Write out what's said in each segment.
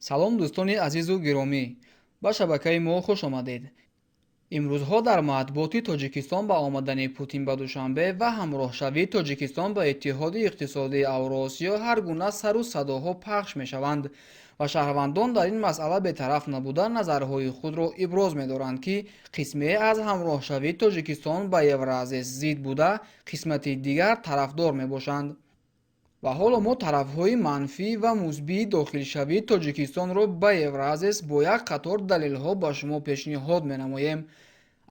салом дӯстони азизу гиромӣ, ба шабакаи мо хуш омадед. имрӯзҳо дар матбуоти Тоҷикистон ба омадани Путин ба Душанбе ва ҳамроҳшавии Тоҷикистон ба Иттиҳоди иқтисодии Авросиё ҳар гуна сару садоҳо пахш мешаванд ва шаҳрвандон дар ин масъала бетараф набуда назарҳои худро иброз медоранд, ки қисмее аз ҳамроҳшавии Тоҷикистон ба Евразес зид буда, қисмати дигар тарафдор мебошанд. ва ҳоло мо тарафҳои манфӣ ва мусбии дохилшавии Тоҷикистонро ба Евразес бо як қатор далелҳо ба шумо пешниҳод менамоем.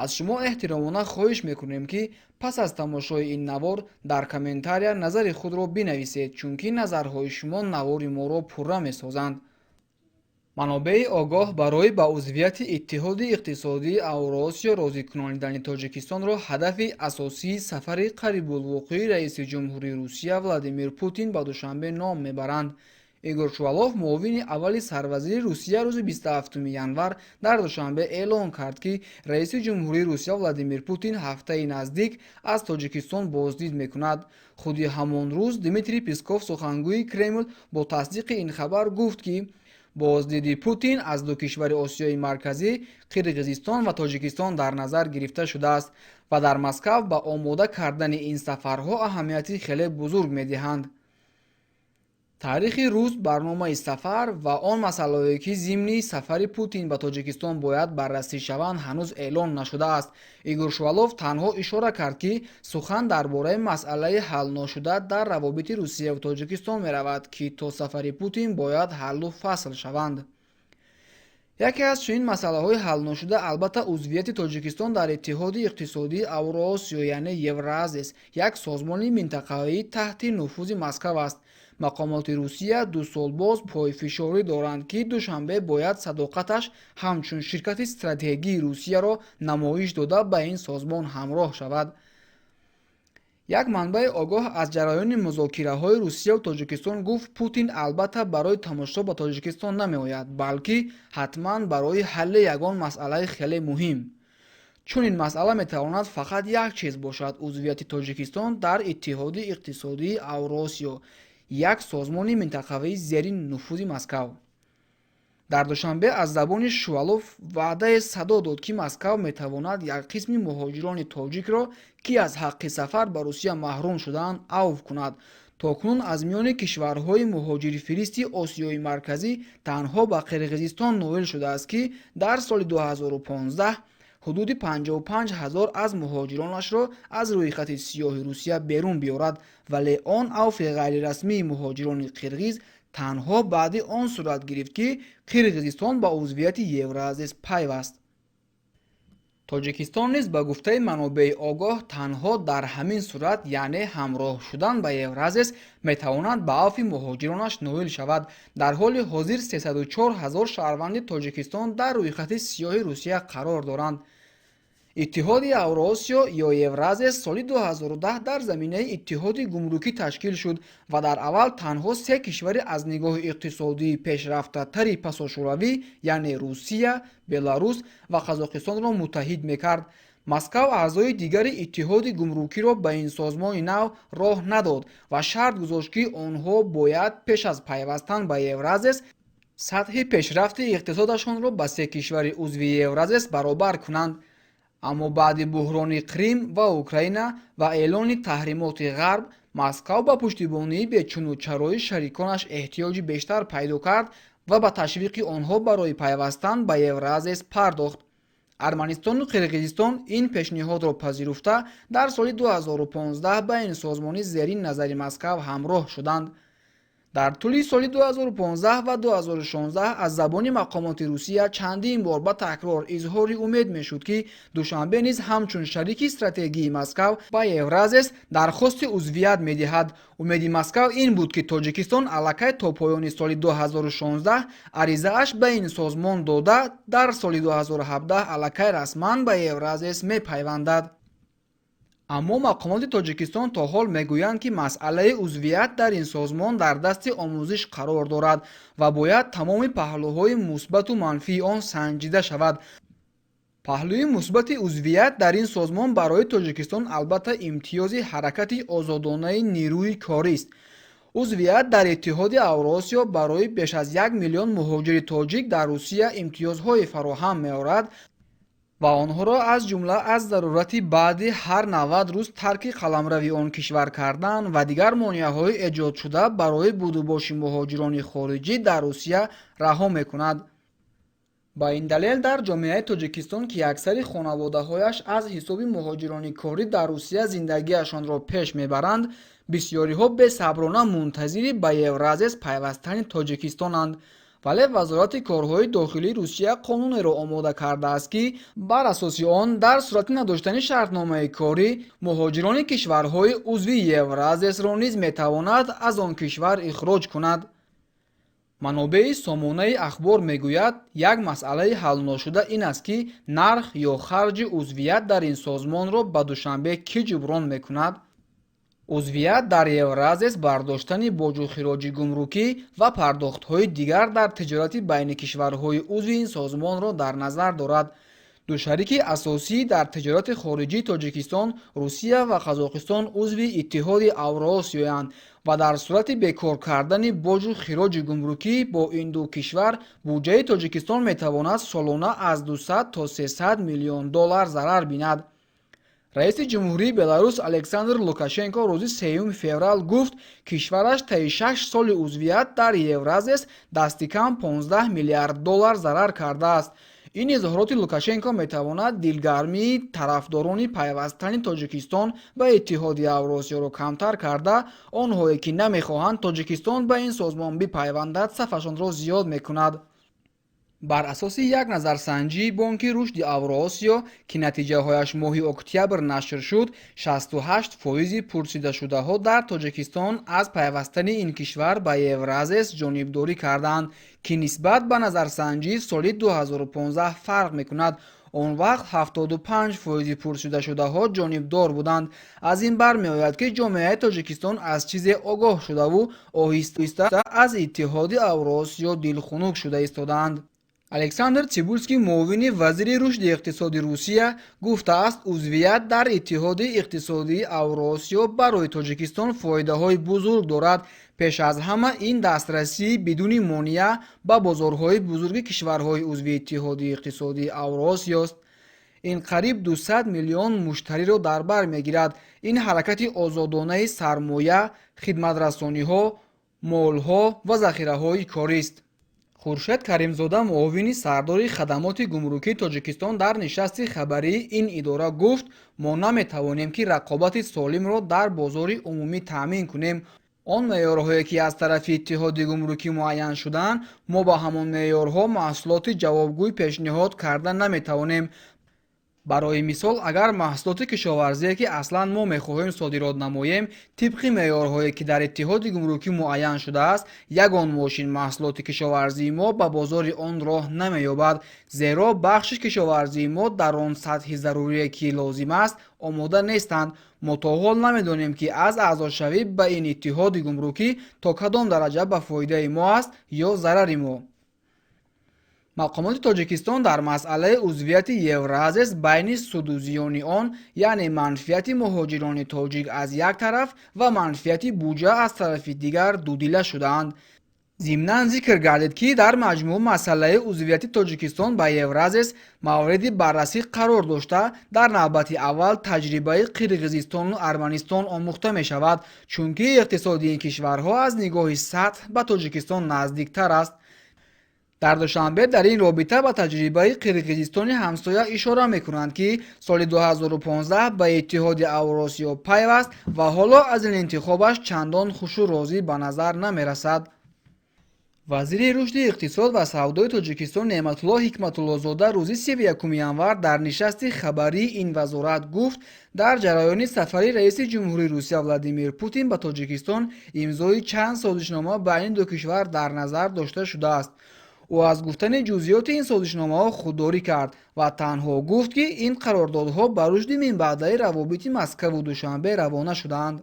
аз шумо эҳтиромона хоҳиш мекунем, ки пас аз тамошои ин навор дар комментария назари худро бинависед, чунки назарҳои шумо навори моро пурра месозанд. манобеи огоҳ барои ба узвияти Иттиҳоди иқтисодии Авросиё розӣ кунонидани Тоҷикистонро ҳадафи асосии сафари қарибулвуқӯи раиси ҷумҳурии Русия Владимир Путин ба Душанбе ном мебаранд. Игор Шувалов, муовини аввали сарвазири Русия, рӯзи 27 январ дар Душанбе эълон кард, ки раиси ҷумҳурии Русия Владимир Путин ҳафтаи наздик аз Тоҷикистон боздид мекунад. худи ҳамон рӯз Дмитрий Песков, сухангӯи Кремл, бо тасдиқи ин хабар гуфт, ки боздиди Путин аз ду кишвари Осиёи Марказӣ, Қирғизистон ва Тоҷикистон дар назар гирифта шудааст ва дар Москав ба омода кардани ин сафарҳо аҳамияти хеле бузург медиҳанд. таърихи рӯз, барномаи сафар ва он масъалаҳое, ки зимни сафари Путин ба Тоҷикистон бояд баррасӣ шаванд, ҳанӯз эълон нашудааст. Игор Шувалов танҳо ишора кард, ки сухан дар бораи масъалаи ҳалношуда дар равобити Русия ва Тоҷикистон меравад, ки то сафари Путин бояд ҳаллу фасл шаванд. яке аз чунин масъалаҳои ҳалношуда албатта узвияти Тоҷикистон дар Иттиҳоди иқтисодии Авросиё, яъне Евразес, як созмони минтақавӣ таҳти нуфузи Москав аст. мақомоти Русия ду солбоз пойфишорӣ доранд, ки Душанбе бояд садоқаташ ҳамчун ширкати стратегии Русияро намоиш дода ба ин созмон ҳамроҳ шавад. як манбаи огоҳ аз ҷараёни музокираҳои Русия ва Тоҷикистон гуфт, Путин албатта барои тамошо ба Тоҷикистон намеояд, балки ҳатман барои ҳалли ягон масъалаи хеле муҳим. чун ин масъала метавонад фақат як чиз бошад: узвияти Тоҷикистон дар Иттиҳоди иқтисодии Авросиё, як созмони минтақавии зери нуфузи Москав. дар Душанбе аз забони Шувалов ваъдае садо дод, ки Москав метавонад як қисми муҳоҷирони тоҷикро, ки аз ҳаққи сафар ба Русия маҳрум шудаанд, авф кунад. токунун аз миёни кишварҳои муҳоҷирифиристи Осиёи Марказӣ танҳо ба Қирғизистон ноил шудааст, ки дар соли 2015 ҳудуди 55 000 аз муҳоҷиронашро аз рӯйхати сиёҳи Русия берун биёрад, вале он авфи ғайрирасмии муҳоҷирони қирғиз танҳо баъди он сурат гирифт, ки Қирғизистон ба узвияти Евразес пайваст. Тоҷикистон низ ба гуфтаи манобеи огоҳ танҳо дар ҳамин сурат, яъне ҳамроҳ шудан ба Евразес, метавонад ба авфи муҳоҷиронаш ноил шавад. дар ҳоли ҳозир 304 000 шаҳрванди Тоҷикистон дар рӯйхати сиёҳи Русия қарор доранд. иттиҳоди Авросиё ё Евразес соли 2010 дар заминаи иттиҳоди гумрукӣ ташкил шуд ва дар аввал танҳо се кишвари аз нигоҳи иқтисодии пешрафтатари пасошӯравӣ, яъне Русия, Беларус ва Қазоқистонро муттаҳид мекард. Москав аъзои дигари иттиҳоди гумрукиро ба ин созмони нав роҳ надод ва шарт гузошт, ки онҳо бояд пеш аз пайвастан ба Евразес сатҳи пешрафти иқтисодашонро ба се кишвари узви Евразес баробар кунанд. аммо баъди буҳрони Крим ва Украина ва эълони таҳримоти Ғарб, Москав ба пуштибонии бечунучарои шариконаш эҳтиёҷи бештар пайдо кард ва ба ташвиқи онҳо барои пайвастан ба Евразес пардохт. Арманистону Қирғизистон ин пешниҳодро пазируфта дар соли 2015 ба ин созмони зери назари Москав ҳамроҳ шуданд. дар тӯли соли 2015 ва 2016 аз забони мақомоти Русия чандин бор ба такрор изҳори умед мешуд, ки Душанбе низ ҳамчун шарики стратегии Москав ба Евразес дархости узвият медиҳад. умеди Москав ин буд, ки Тоҷикистон аллакай то поёни соли 2016 аризааш ба ин созмон дода, дар соли 2017 аллакай расман ба Евразес мепайвандад. аммо мақомоти Тоҷикистон то ҳол мегӯянд, ки масъалаи узвият дар ин созмон дар дасти омӯзиш қарор дорад ва бояд тамоми паҳлӯҳои мусбату манфии он санҷида шавад. паҳлӯи мусбати узвият дар ин созмон барои Тоҷикистон албатта имтиёзи ҳаракати озодонаи нирӯи корист. عضویت در اتحاد اوراسیا برای بیش از 1 میلیون مهاجر تاجیک در روسیه امتیازهای فراهم می‌آورد و آنها را از جمله از ضرورت بعد هر 90 روز ترک قلمروی آن کشور کردن و دیگر مانع‌های ایجاد شده برای بودوباش مهاجران خارجی در روسیه رها می‌کند. با این دلیل در جامعه تاجیکستان که اکثر خانواده‌هایش از حساب مهاجران کاری در روسیه زندگیشان را پیش میبرند، بسیاری‌ها بی‌صبرانه منتظر به یورازیس پیوستن تاجیکستانند. ولی وزارت کارهای داخلی روسیه قانونی را آماده کرده است که بر اساس آن در صورت نداشتن شرطنامه کاری مهاجران کشورهای عضو یورازیس را نیز میتواند از آن کشور اخراج کند. منابع سامانه اخبار میگوید یک مسئله حل نشده این است که نرخ یا خرج عضویت در این سازمان را به دوشنبه کی جبران میکند. عضویت در یورازیس برداشتن باج و خراج گمرکی و پرداخت‌های دیگر در تجارت بین کشورهای عضو این سازمان را در نظر دارد. دو شریک اساسی در تجارت خارجی تاجیکستان، روسیه و قزاقستان عضو اتحاد اوراسیایند و در صورت بیکار کردن باج و خراج گمرکی با این دو کشور بودجه تاجیکستان میتواند سالانه از 200 تا 300 میلیون دلار ضرر بیند. رئیس جمهوری بلاروس الکساندر لوکاشنکو روز 3 فوریه گفت کشورش طی 6 سال عضویت در یورازیس دست کم 15 میلیارد دلار ضرر کرده است. این اظهارات لوکاشنکو میتواند دلگرمی طرفداران پیوستن تاجیکستان به اتحاد اوراسیا را کمتر کرده، آنهایی که نمیخواهند تاجیکستان به این سازمان بپیوندد صفشان را زیاد میکند. بر اساس یک نظرسنجی بانک رشد اوراسیا که نتیجه هایش ماه اکتبر نشر شد، 68% پرسیده شده ها در تاجیکستان از پیوستن این کشور به یورازیس جانبداری کردند که نسبت به نظرسنجی سال 2015 فرق میکند. آن وقت 75% پرسیده شده ها جانبدار بودند. از این برمیآید که جامعه تاجیکستان از چیز آگاه شده و آهسته آهسته از اتحاد اوراسیا دلخنک شده ایستادند. الکساندر چیبولسکی معاون وزیر رشد اقتصادی روسیه گفته است عضویت در اتحاد اقتصادی اوراسیا برای تاجیکستان فایده های بزرگ دارد. پیش از همه این دسترسی بدون مانع به بازارهای بزرگ کشورهای عضو اتحاد اقتصادی اوراسیا است. این قریب 200 میلیون مشتری را در بر میگیرد. این حرکت آزادانه سرمایه، خدمترسانی ها، مال ها و ذخیره های کاری است. خورشید کریمزاده معاون سردار خدمات گمرکی تاجیکستان در نشست خبری این اداره گفت ما نمیتوانیم که رقابت سالم را در بازار عمومی تامین کنیم. آن معیارهایی که از طرف اتحاد گمرکی معین شدند ما با همان معیارها محصولات جوابگوی پیشنهاد کردن نمیتوانیم. برای مثال اگر محصولات کشاورزی که اصلا ما میخواهیم صادرات نماییم طبق معیارهایی که در اتحاد گمرکی معین شده است، یگان ماشین محصولات کشاورزی ما به بازار آن راه نمییابد، زیرا بخش کشاورزی ما در آن سطح ضروری که لازم است آماده نیستند. ما تا حال نمیدانیم که از اعضاشوی به این اتحاد گمرکی تا کدام درجه به فایده ما است یا ضرر ما. مقامات تاجیکستان در مسئله عضویت یورازیس بین سودوزیان آن یعنی منفیت مهاجران تاجیک از یک طرف و منفیت بودجه از طرف دیگر دودیله شدند. ضمناً ذکر گردید که در مجموع مسئله عضویت تاجیکستان به یورازیس مورد بررسی قرار داشته در نوبت اول تجربه قرقیزستان و ارمنستان آموخته می شود، چون که اقتصاد این کشورها از نگاه سطح به تاجیکستان نزدیکتر است. در دوشنبه در این رابطه به تجربه قرقیزستان همسایه اشاره میکنند که سال 2015 به اتحاد اوراسیا پیوست و حالا از این انتخابش چندان خوش و راضی به نظر نمیرسد. وزیر رشد اقتصاد و سودای تاجیکستان نعمت الله حکمت الله زاده روز 31 ینور در نشست خبری این وزارت گفت در جریان سفر رئیس جمهوری روسیه ولادیمیر پوتین به تاجیکستان امضای چند سازشنامه بین دو کشور در نظر داشته شده است. او از گفتن جزئیات این سازشنامه ها خودداری کرد و تنها گفت که این قراردادها به رشد من بعده روابط مسکو و دوشنبه روانه شدند.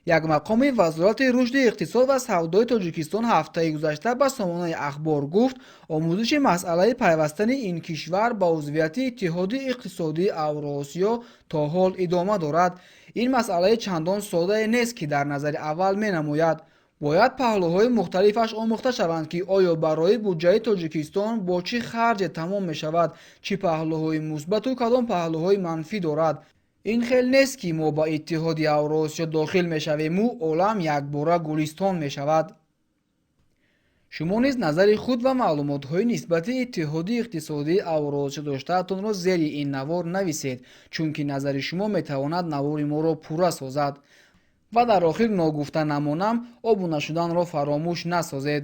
як мақоми вазорати рушди иқтисод ва савдои Тоҷикистон ҳафтаи гузашта ба сомонаи ахбор гуфт, омӯзиши масъалаи пайвастани ин кишвар ба узвияти Иттиҳоди иқтисодии Авроосиё то ҳол идома дорад. ин масъалаи чандон соддае нест, ки дар назари аввал менамояд. бояд паҳлӯҳои мухталифаш омӯхта шаванд, ки оё барои буҷаи Тоҷикистон бо чӣ харҷе тамом мешавад, чӣ паҳлӯҳои мусбату кадом паҳлӯҳои манфӣ дорад. ин хел нест, ки мо ба Иттиҳоди Авроосиё дохил мешавему олам якбора гулистон мешавад. шумо низ назари худ ва маълумотҳои нисбати Иттиҳоди иқтисодии Авроосиё доштаатонро зери ин навор нависед, чунки назари шумо метавонад навори моро пурра созад. ва дар охир ногуфта намонам, обуна шуданро фаромӯш насозед.